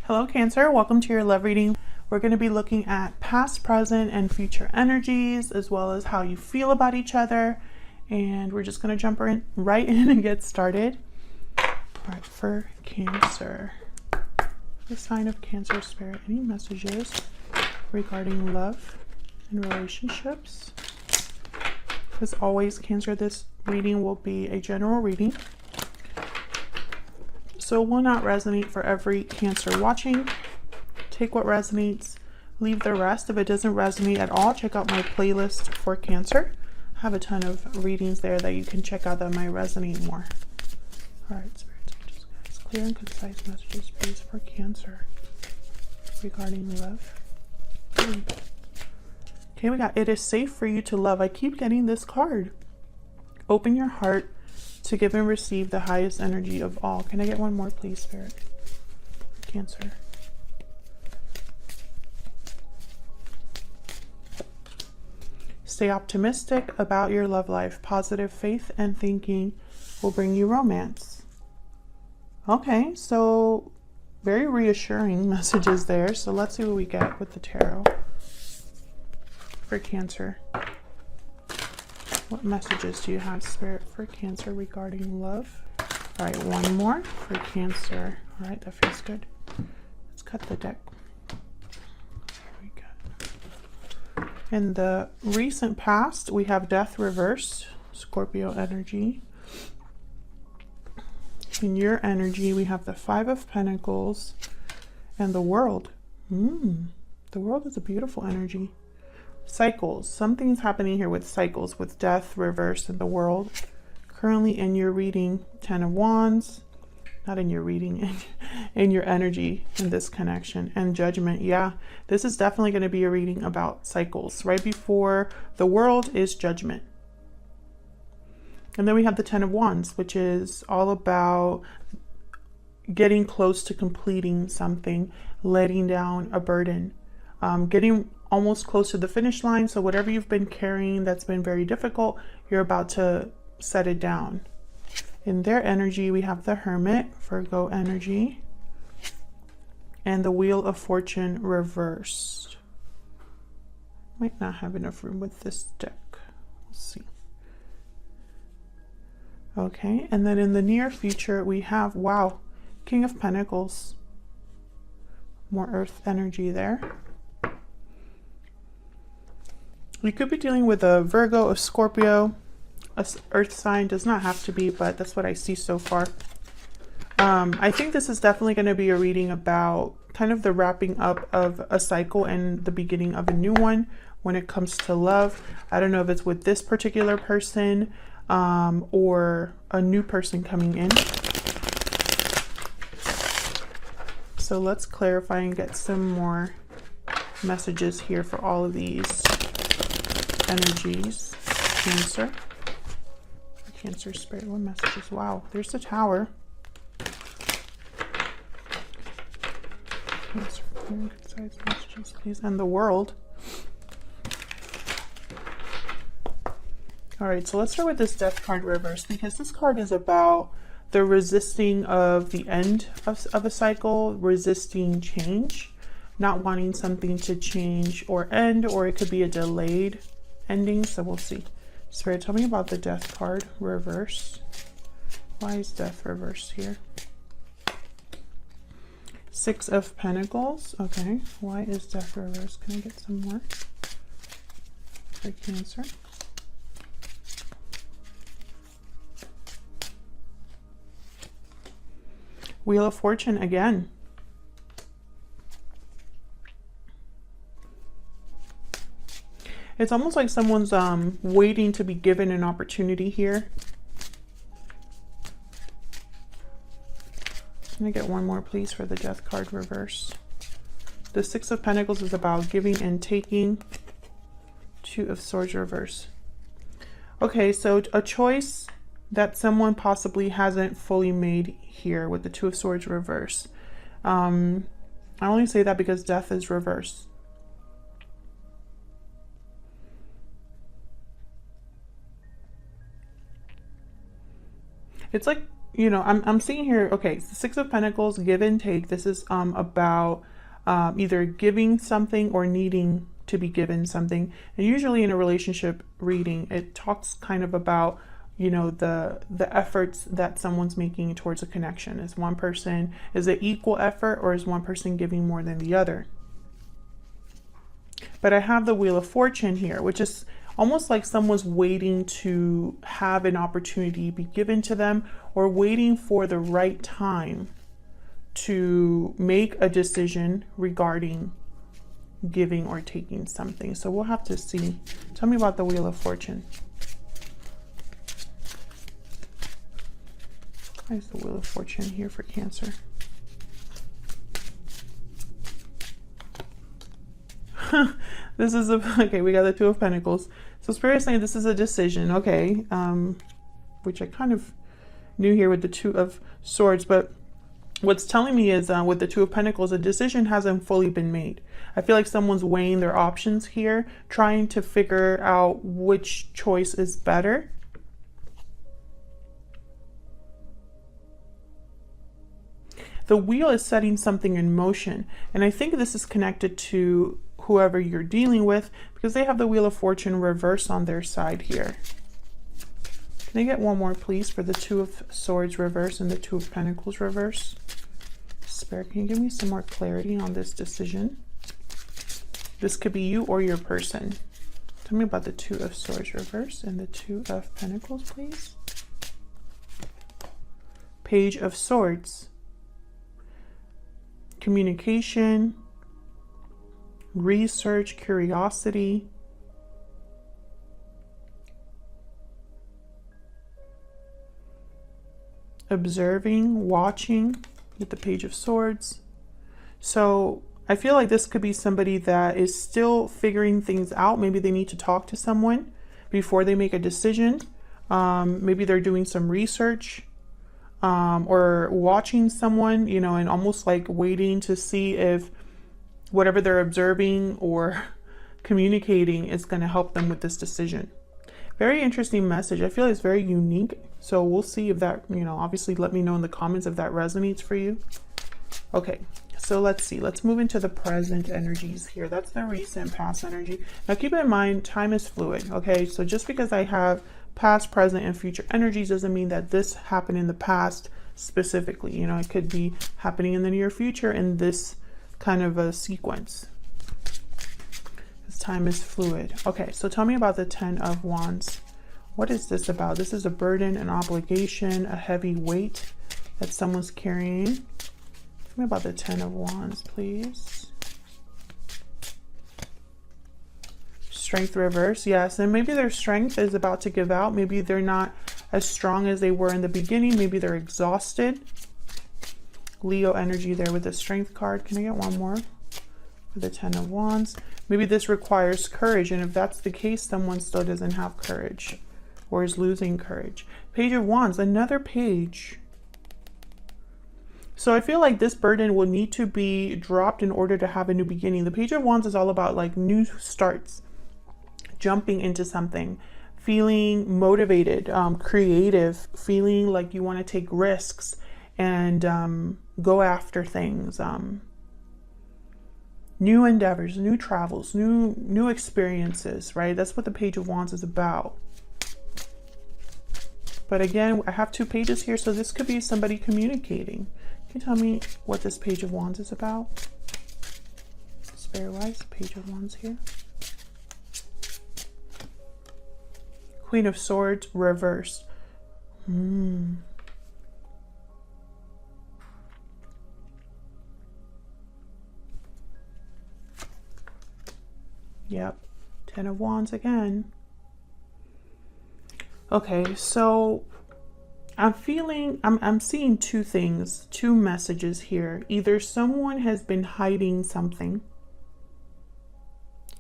Hello Cancer, welcome to your love reading. We're going to be looking at past, present, and future energies, as well as how you feel about each other. And we're just going to jump right in and get started. All right, for Cancer, the sign of Cancer spirit, any messages regarding love and relationships? As always, Cancer, this reading will be a general reading, so it will not resonate for every Cancer watching. Take what resonates, leave the rest. If it doesn't resonate at all, check out my playlist for Cancer. I have a ton of readings there that you can check out that might resonate more. All right, spirits, just guys, clear and concise messages, please, for Cancer regarding love. Okay, we got, it is safe for you to love. I keep getting this card. Open your heart to give and receive the highest energy of all. Can I get one more, please, Spirit? Cancer. Stay optimistic about your love life. Positive faith and thinking will bring you romance. Okay, so very reassuring messages there. So let's see what we get with the tarot for Cancer. What messages do you have, Spirit, for Cancer regarding love? All right, one more for Cancer. All right, that feels good. Let's cut the deck. There we go. In the recent past, we have Death reversed, Scorpio energy. In your energy, we have the Five of Pentacles and the World. The World is a beautiful energy. Cycles. Something's happening here with cycles, with Death reversed in the World. Currently in your reading, 10 of Wands. Not in your reading, in your energy in this connection. And Judgment. Yeah, this is definitely going to be a reading about cycles. Right before the World is Judgment. And then we have the 10 of Wands, which is all about getting close to completing something, letting down a burden, getting almost close to the finish line. So whatever you've been carrying that's been very difficult, you're about to set it down. In their energy, we have the Hermit, Virgo energy, and the Wheel of Fortune reversed. Might not have enough room with this deck. We'll see. Okay, and then in the near future, we have, wow, King of Pentacles. More Earth energy there. You could be dealing with a Virgo, a Scorpio, a Earth sign. Does not have to be, but that's what I see so far. I think this is definitely going to be a reading about kind of the wrapping up of a cycle and the beginning of a new one when it comes to love. I don't know if it's with this particular person or a new person coming in. So let's clarify and get some more messages here for all of these energies. Cancer. Cancer spirit, what messages? Wow, there's the Tower. Cancer, concise messages, please. And the World. All right, so let's start with this Death card reverse, because this card is about the resisting of the end of a cycle, resisting change, not wanting something to change or end, or it could be a delayed ending. So we'll see. Spirit, tell me about the Death card reverse. Why is Death reversed here? Six of Pentacles. Okay, why is Death reversed? Can I get some more for Cancer? Wheel of Fortune again. It's almost like someone's waiting to be given an opportunity here. Can I get one more, please, for the Death card reverse? The Six of Pentacles is about giving and taking. Two of Swords reverse. Okay, so a choice that someone possibly hasn't fully made here with the Two of Swords reverse. I only say that because Death is reversed. It's like you know, I'm seeing here, okay, the Six of Pentacles, give and take. This is about either giving something or needing to be given something. And usually in a relationship reading, it talks kind of about, you know, the efforts that someone's making towards a connection. Is it equal effort, or is one person giving more than the other? But I have the Wheel of Fortune here, which is almost like someone's waiting to have an opportunity be given to them, or waiting for the right time to make a decision regarding giving or taking something. So we'll have to see. Tell me about the Wheel of Fortune. Why is the Wheel of Fortune here for Cancer? This is okay, we got the Two of Pentacles. So Spirit is saying this is a decision, okay, which I kind of knew here with the Two of Swords, but what's telling me is with the Two of Pentacles, a decision hasn't fully been made. I feel like someone's weighing their options here, trying to figure out which choice is better. The wheel is setting something in motion, and I think this is connected to whoever you're dealing with, because they have the Wheel of Fortune reverse on their side here. Can I get one more, please, for the Two of Swords reverse and the Two of Pentacles reverse? Spirit, can you give me some more clarity on this decision? This could be you or your person. Tell me about the Two of Swords reverse and the Two of Pentacles, please. Page of Swords. Communication, research, curiosity. Observing, watching with the Page of Swords. So I feel like this could be somebody that is still figuring things out. Maybe they need to talk to someone before they make a decision. Maybe they're doing some research. Or watching someone, you know, and almost like waiting to see if whatever they're observing or communicating is going to help them with this decision. Very interesting message. I feel like it's very unique. So we'll see if that, you know, obviously let me know in the comments if that resonates for you. Okay, so let's see. Let's move into the present energies here. That's the recent past energy. Now keep in mind, time is fluid. Okay, so just because I have past, present, and future energies doesn't mean that this happened in the past specifically. You know, it could be happening in the near future in this kind of a sequence. This time is fluid. Okay, so tell me about the Ten of Wands. What is this about? This is a burden, an obligation, a heavy weight that someone's carrying. Tell me about the Ten of Wands, please. Strength reverse, yes, and maybe their strength is about to give out. Maybe they're not as strong as they were in the beginning. Maybe they're exhausted. Leo energy there with the Strength card. Can I get one more for the Ten of Wands? Maybe this requires courage, and if that's the case, someone still doesn't have courage or is losing courage. Page of Wands, another page. So I feel like this burden will need to be dropped in order to have a new beginning. The Page of Wands is all about like new starts. Jumping into something, feeling motivated, creative, feeling like you want to take risks and go after things, new endeavors, new travels, new experiences, right? That's what the Page of Wands is about. But again, I have two pages here, so this could be somebody communicating. Can you tell me what this Page of Wands is about? Spirit-wise, Page of Wands here. Queen of Swords, reverse. Yep, Ten of Wands again. Okay, so I'm seeing two things, two messages here. Either someone has been hiding something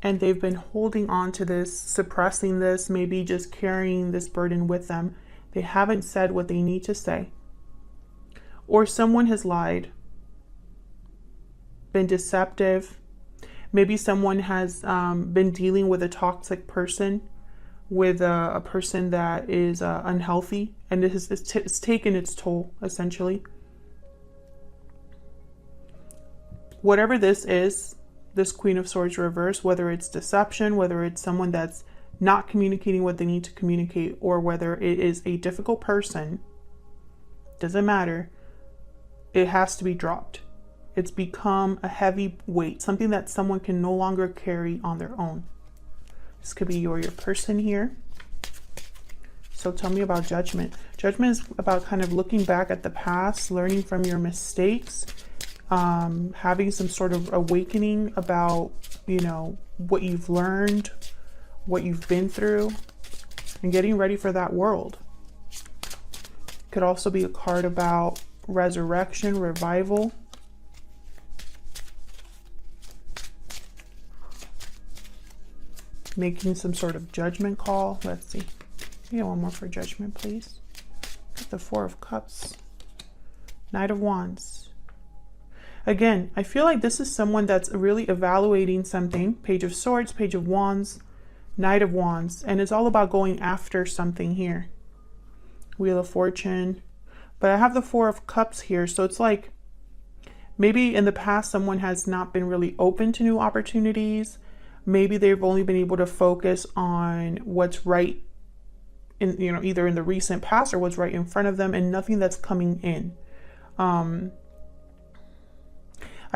and they've been holding on to this, suppressing this, maybe just carrying this burden with them. They haven't said what they need to say. Or someone has lied, been deceptive. Maybe someone has been dealing with a toxic person with a person that is unhealthy, and it's taken its toll, essentially. Whatever this is, this Queen of Swords reverse, whether it's deception, whether it's someone that's not communicating what they need to communicate, or whether it is a difficult person, doesn't matter. It has to be dropped. It's become a heavy weight, something that someone can no longer carry on their own. This could be your person here. So tell me about judgment. Judgment is about kind of looking back at the past, learning from your mistakes, having some sort of awakening about, you know, what you've learned, what you've been through, and getting ready for that world. Could also be a card about resurrection, revival. Making some sort of judgment call. Let's see. Yeah, one more for judgment, please. Get the Four of Cups. Knight of Wands. Again, I feel like this is someone that's really evaluating something. Page of Swords, Page of Wands, Knight of Wands. And it's all about going after something here. Wheel of Fortune. But I have the Four of Cups here. So it's like maybe in the past someone has not been really open to new opportunities. Maybe they've only been able to focus on what's right in, you know, either in the recent past or what's right in front of them, and nothing that's coming in. I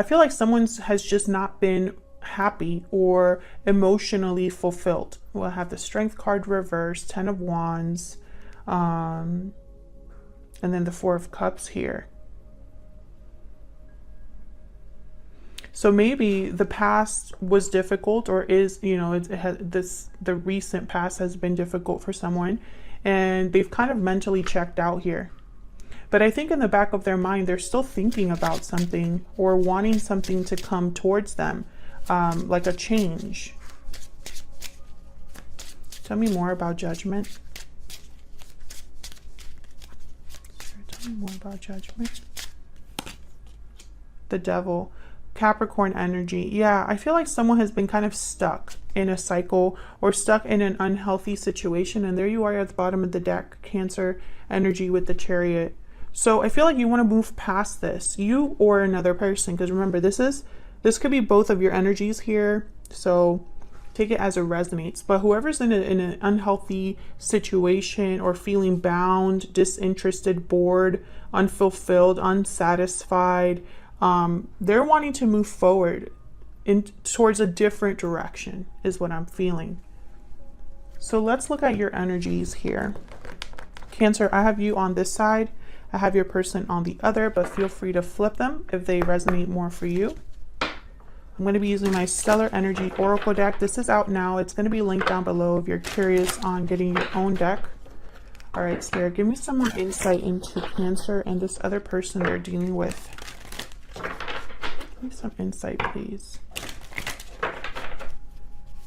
feel like someone has just not been happy or emotionally fulfilled. We'll have the Strength card reversed, 10 of Wands, and then the Four of Cups here. So maybe the past was difficult, or is, you know, the recent past has been difficult for someone, and they've kind of mentally checked out here. But I think in the back of their mind, they're still thinking about something or wanting something to come towards them, like a change. Tell me more about judgment. Tell me more about judgment. The Devil. Capricorn energy. Yeah, I feel like someone has been kind of stuck in a cycle or stuck in an unhealthy situation. And there you are at the bottom of the deck, Cancer energy with the Chariot. So I feel like you want to move past this, you or another person. Because remember, this could be both of your energies here. So take it as it resonates. But whoever's in an unhealthy situation or feeling bound, disinterested, bored, unfulfilled, unsatisfied, they're wanting to move forward towards a different direction is what I'm feeling. So let's look at your energies here. Cancer, I have you on this side. I have your person on the other, but feel free to flip them if they resonate more for you. I'm going to be using my Stellar Energy Oracle deck. This is out now. It's going to be linked down below if you're curious on getting your own deck. All right, Spirit, give me some more insight into Cancer and this other person they're dealing with. Give me some insight, please.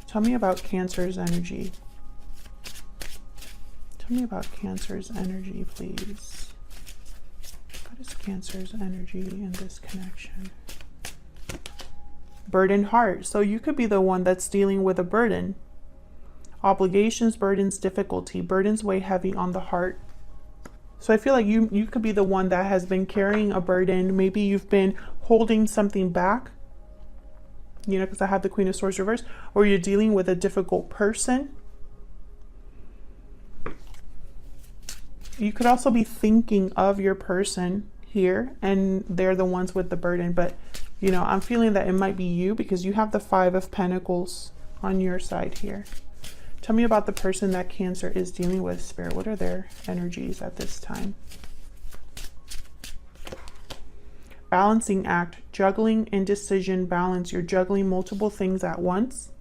Tell me about Cancer's energy. Tell me about Cancer's energy, please. What is Cancer's energy in this connection? Burdened heart. So you could be the one that's dealing with a burden. Obligations, burdens, difficulty. Burdens weigh heavy on the heart. So I feel like you could be the one that has been carrying a burden. Maybe you've been holding something back, you know, because I have the Queen of Swords reversed, or you're dealing with a difficult person. You could also be thinking of your person here, and they're the ones with the burden. But, you know, I'm feeling that it might be you because you have the Five of Pentacles on your side here. Tell me about the person that Cancer is dealing with, Spirit. What are their energies at this time? Balancing act, juggling, indecision, balance. You're juggling multiple things at once.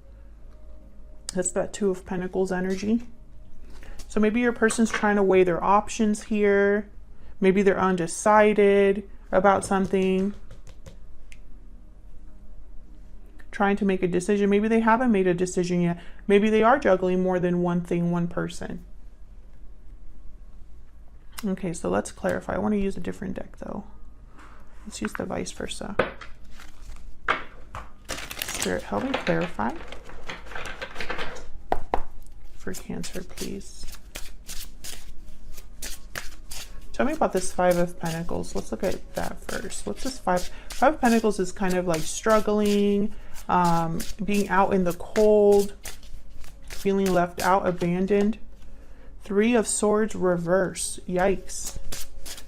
That's that Two of Pentacles energy. So maybe your person's trying to weigh their options here. Maybe they're undecided about something. Trying to make a decision. Maybe they haven't made a decision yet. Maybe they are juggling more than one thing, one person. Okay, so let's clarify. I want to use a different deck though. Let's use the vice versa. Spirit, help me clarify for Cancer, please. Tell me about this Five of Pentacles. Let's look at that first. What's this Five of Pentacles is kind of like struggling, being out in the cold, feeling left out, abandoned. Three of Swords reverse. Yikes.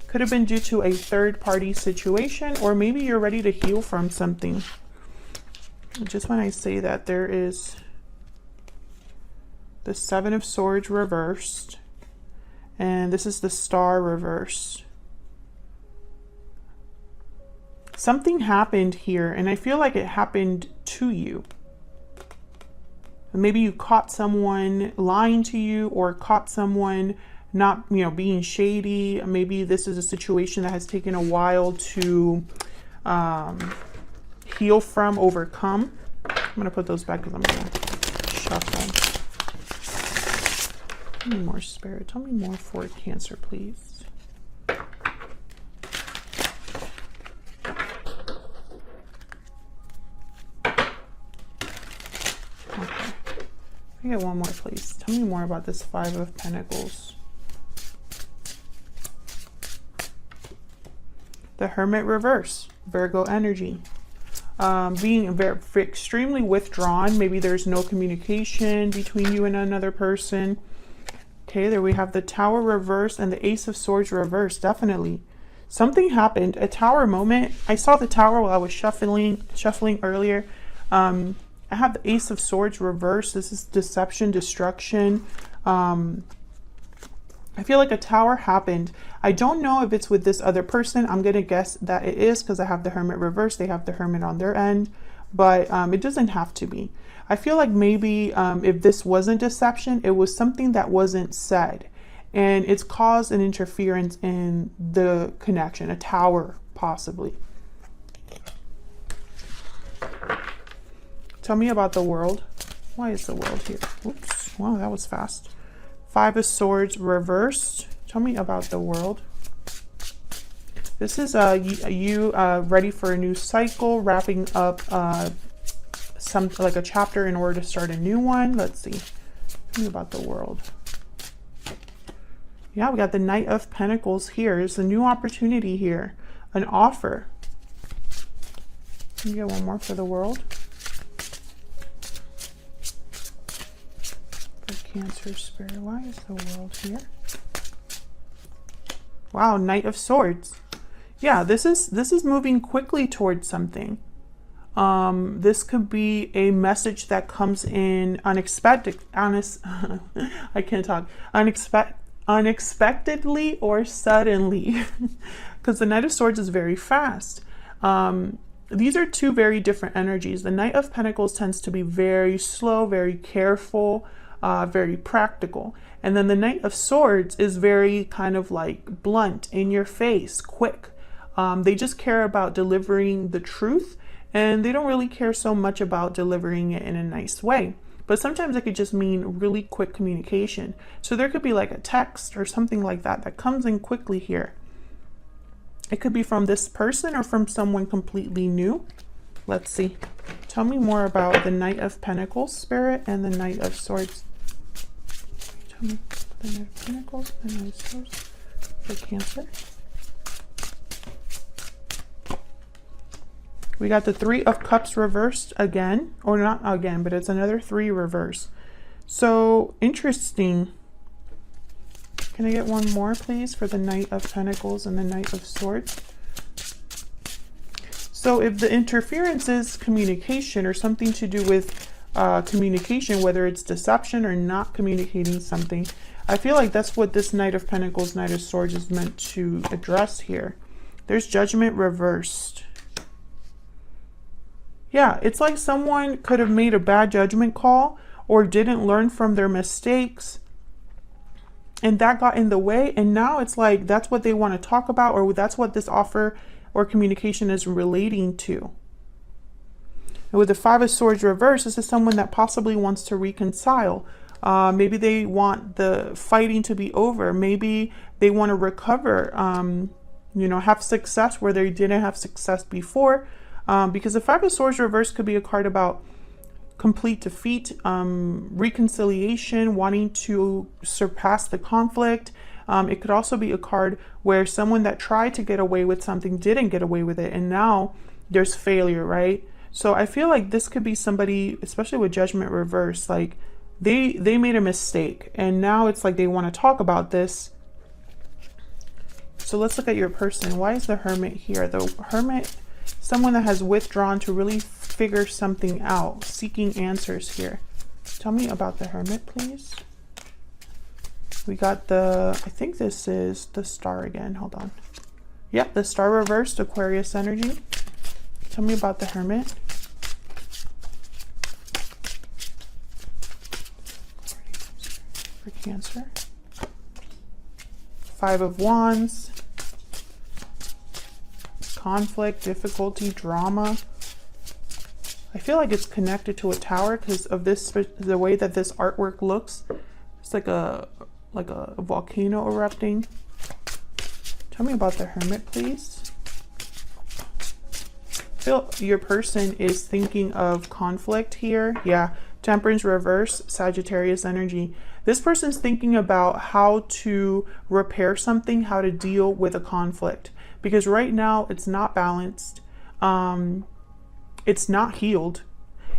Could have been due to a third-party situation, or maybe you're ready to heal from something. Just when I say that, there is the Seven of Swords reversed. And this is the Star reversed. Something happened here, and I feel like it happened to you. Maybe you caught someone lying to you, or caught someone not, you know, being shady. Maybe this is a situation that has taken a while to heal from, overcome. I'm going to put those back because I'm going to shuffle. Tell me more, Spirit. Tell me more for Cancer, please. Okay. Let me get one more, please. Tell me more about this Five of Pentacles. The Hermit reverse. Virgo energy. Being very, extremely withdrawn. Maybe there's no communication between you and another person. Okay, there we have the Tower reverse and the Ace of Swords reverse. Definitely. Something happened. A Tower moment. I saw the Tower while I was shuffling earlier. I have the Ace of Swords reverse. This is deception, destruction. I feel like a Tower happened. I don't know if it's with this other person. I'm going to guess that it is because I have the Hermit reverse. They have the Hermit on their end. But it doesn't have to be. I feel like maybe if this wasn't deception, it was something that wasn't said. And it's caused an interference in the connection. A Tower, possibly. Tell me about the World. Why is the World here? Oops. Wow, that was fast. Five of Swords reversed. Tell me about the World. This is you ready for a new cycle, wrapping up like a chapter in order to start a new one. Let's see. Tell me about the World. Yeah, we got the Knight of Pentacles here. There's a new opportunity here. An offer. Can you get one more for the World? For Cancer, Spirit. Why is the World here? Wow, Knight of Swords. Yeah, this is moving quickly towards something. This could be a message that comes in unexpectedly or suddenly, because the Knight of Swords is very fast. These are two very different energies. The Knight of Pentacles tends to be very slow, very careful, very practical. And then the Knight of Swords is very kind of like blunt, in your face, quick. They just care about delivering the truth, and they don't really care so much about delivering it in a nice way. But sometimes it could just mean really quick communication. So there could be like a text or something like that that comes in quickly here. It could be from this person or from someone completely new. Let's see. Tell me more about the Knight of Pentacles, Spirit, and the Knight of Swords. Tell me the Knight of Pentacles and the Knight of Swords for Cancer. We got the Three of Cups reversed again, or not again, but it's another three reverse. So interesting. Can I get one more, please, for the Knight of Pentacles and the Knight of Swords? So if the interference is communication or something to do with communication, whether it's deception or not communicating something, I feel like that's what this Knight of Pentacles, Knight of Swords is meant to address here. There's Judgment reversed. Yeah, it's like someone could have made a bad judgment call or didn't learn from their mistakes, and that got in the way. And now it's like that's what they want to talk about, or that's what this offer or communication is relating to. And with the Five of Swords reversed, this is someone that possibly wants to reconcile. Maybe they want the fighting to be over. Maybe they want to recover, you know, have success where they didn't have success before. Because the Five of Swords reversed could be a card about complete defeat, reconciliation, wanting to surpass the conflict. It could also be a card where someone that tried to get away with something didn't get away with it, and now there's failure, right? So I feel like this could be somebody, especially with Judgment reverse, like they made a mistake, and now it's like they want to talk about this. So let's look at your person. Why is the Hermit here? The Hermit, someone that has withdrawn to really figure something out, seeking answers here. Tell me about the Hermit, please. We got the, I think this is the Star again. Hold on. Yep, the Star reversed, Aquarius energy. Tell me about the Hermit. For Cancer. Five of Wands. Conflict, difficulty, drama. I feel like it's connected to a tower because of this, the way that this artwork looks. It's like a volcano erupting. Tell me about the Hermit, please. I feel your person is thinking of conflict here. Yeah, Temperance reverse, Sagittarius energy. This person's thinking about how to repair something, how to deal with a conflict. Because right now it's not balanced. It's not healed.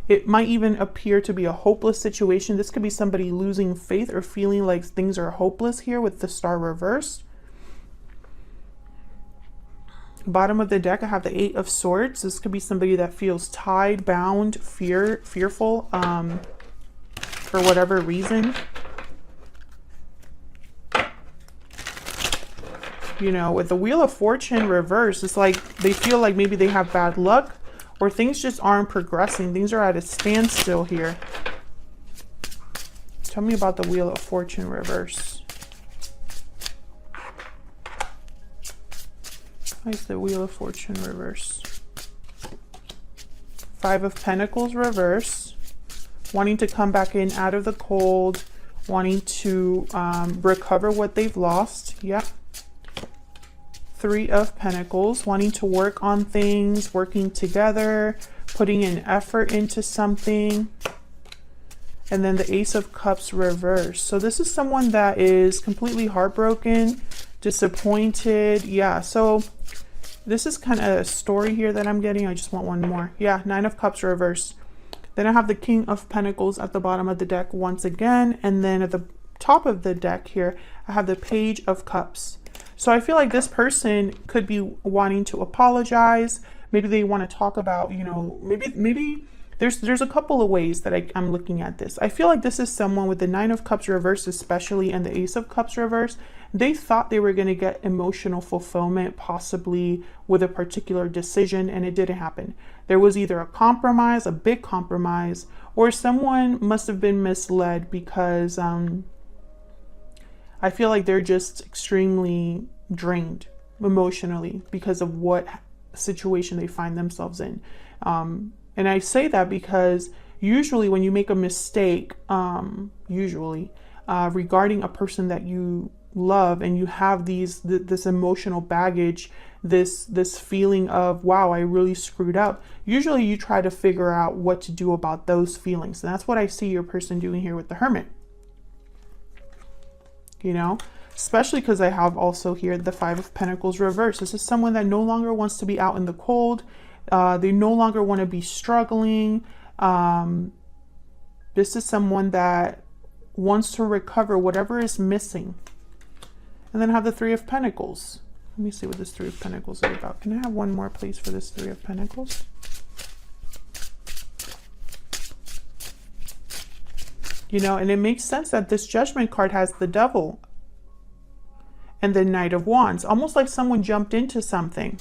It might even appear to be a hopeless situation. This could be somebody losing faith or feeling like things are hopeless here with the Star reversed. Bottom of the deck, I have the Eight of Swords. This could be somebody that feels tied, bound, fearful for whatever reason. You know, with the Wheel of Fortune reversed, it's like they feel like maybe they have bad luck or things just aren't progressing. Things are at a standstill here. Tell me about the Wheel of Fortune reverse. Why is the Wheel of Fortune reverse? Five of Pentacles reverse. Wanting to come back in out of the cold. Wanting to recover what they've lost. Yep. Three of Pentacles, wanting to work on things, working together, putting in effort into something. And then the Ace of Cups reverse. So this is someone that is completely heartbroken, disappointed. Yeah, so this is kind of a story here that I'm getting. I just want one more. Yeah, Nine of Cups reverse. Then I have the King of Pentacles at the bottom of the deck once again. And then at the top of the deck here, I have the Page of Cups. So I feel like this person could be wanting to apologize. Maybe they want to talk about, you know, maybe there's a couple of ways that I'm looking at this. I feel like this is someone with the Nine of Cups reverse especially and the Ace of Cups reverse. They thought they were going to get emotional fulfillment possibly with a particular decision, and it didn't happen. There was either a compromise, a big compromise, or someone must have been misled because I feel like they're just extremely drained emotionally because of what situation they find themselves in. And I say that because usually when you make a mistake, regarding a person that you love and you have this emotional baggage, this feeling of, wow, I really screwed up. Usually you try to figure out what to do about those feelings. And that's what I see your person doing here with the Hermit. You know, especially because I have also here the Five of Pentacles reverse. This is someone that no longer wants to be out in the cold. They no longer want to be struggling. This is someone that wants to recover whatever is missing. And then I have the Three of Pentacles. Let me see what this Three of Pentacles is about. Can I have one more, please, for this Three of Pentacles? You know, and it makes sense that this Judgment card has the Devil and the Knight of Wands, almost like someone jumped into something.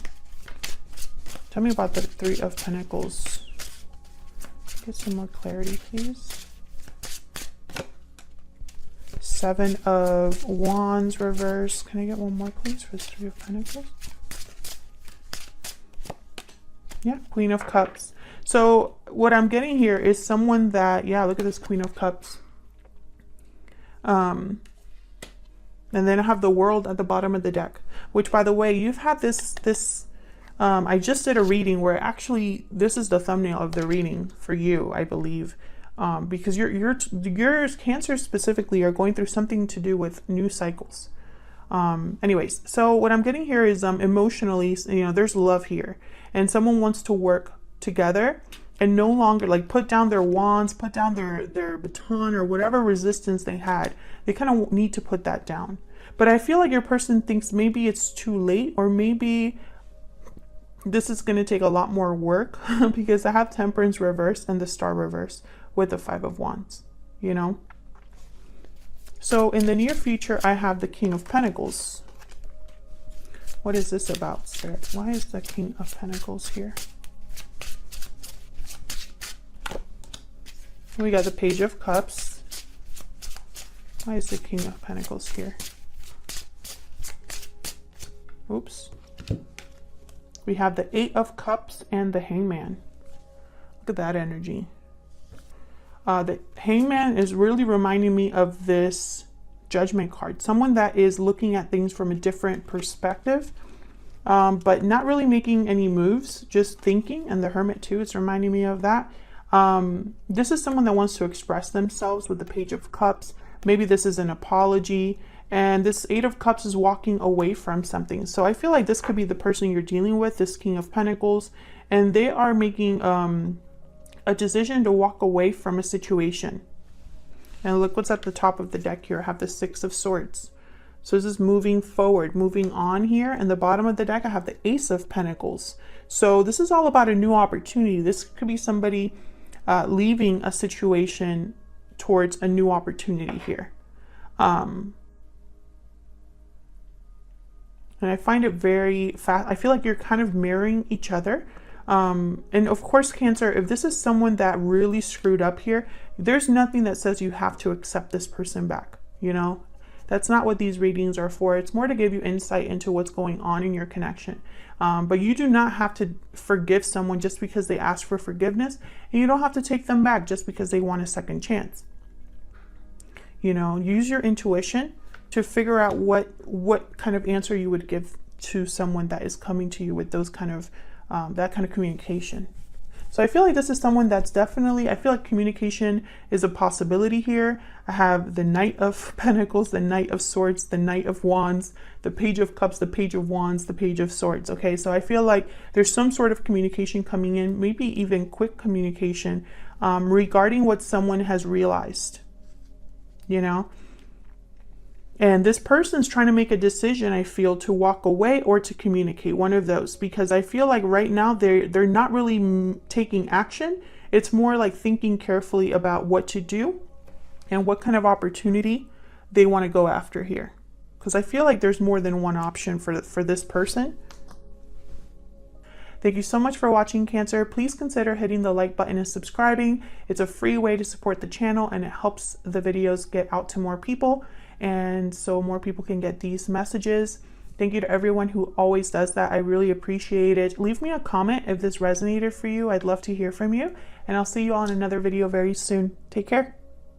Tell me about the Three of Pentacles. Get some more clarity, please. Seven of Wands reverse. Can I get one more, please, for the Three of Pentacles? Yeah, Queen of Cups. So what I'm getting here is someone that, yeah, look at this Queen of Cups. And then I have the World at the bottom of the deck, which, by the way, you've had this I just did a reading where actually this is the thumbnail of the reading for you, I believe, because your Cancer specifically are going through something to do with new cycles. Anyways, so what I'm getting here is emotionally, you know, there's love here, and someone wants to work together and no longer like put down their wands, put down their baton or whatever resistance they had. They kind of need to put that down. But I feel like your person thinks maybe it's too late, or maybe this is going to take a lot more work because I have Temperance reverse and the Star reverse with the Five of Wands, you know. So in the near future, I have the King of Pentacles. What is this about, Spirit? Why is the King of Pentacles here? We got the Page of Cups. Why is the King of Pentacles here? Oops. We have the Eight of Cups and the Hangman. Look at that energy. The Hangman is really reminding me of this Judgment card. Someone that is looking at things from a different perspective, but not really making any moves, just thinking. And the Hermit too, it's reminding me of that. This is someone that wants to express themselves with the Page of Cups. Maybe this is an apology. And this Eight of Cups is walking away from something. So I feel like this could be the person you're dealing with, this King of Pentacles. And they are making a decision to walk away from a situation. And look what's at the top of the deck here. I have the Six of Swords. So this is moving forward, moving on here. And the bottom of the deck, I have the Ace of Pentacles. So this is all about a new opportunity. This could be somebody leaving a situation towards a new opportunity here. And I find it very fast. I feel like you're kind of mirroring each other. And of course, Cancer, if this is someone that really screwed up here, there's nothing that says you have to accept this person back. You know, that's not what these readings are for. It's more to give you insight into what's going on in your connection. But you do not have to forgive someone just because they ask for forgiveness, and you don't have to take them back just because they want a second chance. You know, use your intuition to figure out what kind of answer you would give to someone that is coming to you with those kind of that kind of communication. So I feel like this is someone that's definitely, I feel like communication is a possibility here. I have the Knight of Pentacles, the Knight of Swords, the Knight of Wands, the Page of Cups, the Page of Wands, the Page of Swords. Okay, so I feel like there's some sort of communication coming in, maybe even quick communication regarding what someone has realized, you know. And this person's trying to make a decision, I feel, to walk away or to communicate, one of those, because I feel like right now they're not really taking action. It's more like thinking carefully about what to do and what kind of opportunity they want to go after here. Because I feel like there's more than one option for this person. Thank you so much for watching, Cancer. Please consider hitting the like button and subscribing. It's a free way to support the channel, and it helps the videos get out to more people, and so more people can get these messages. Thank you to everyone who always does that. I really appreciate it. Leave me a comment if this resonated for you. I'd love to hear from you, and I'll see you all in another video very soon. Take care.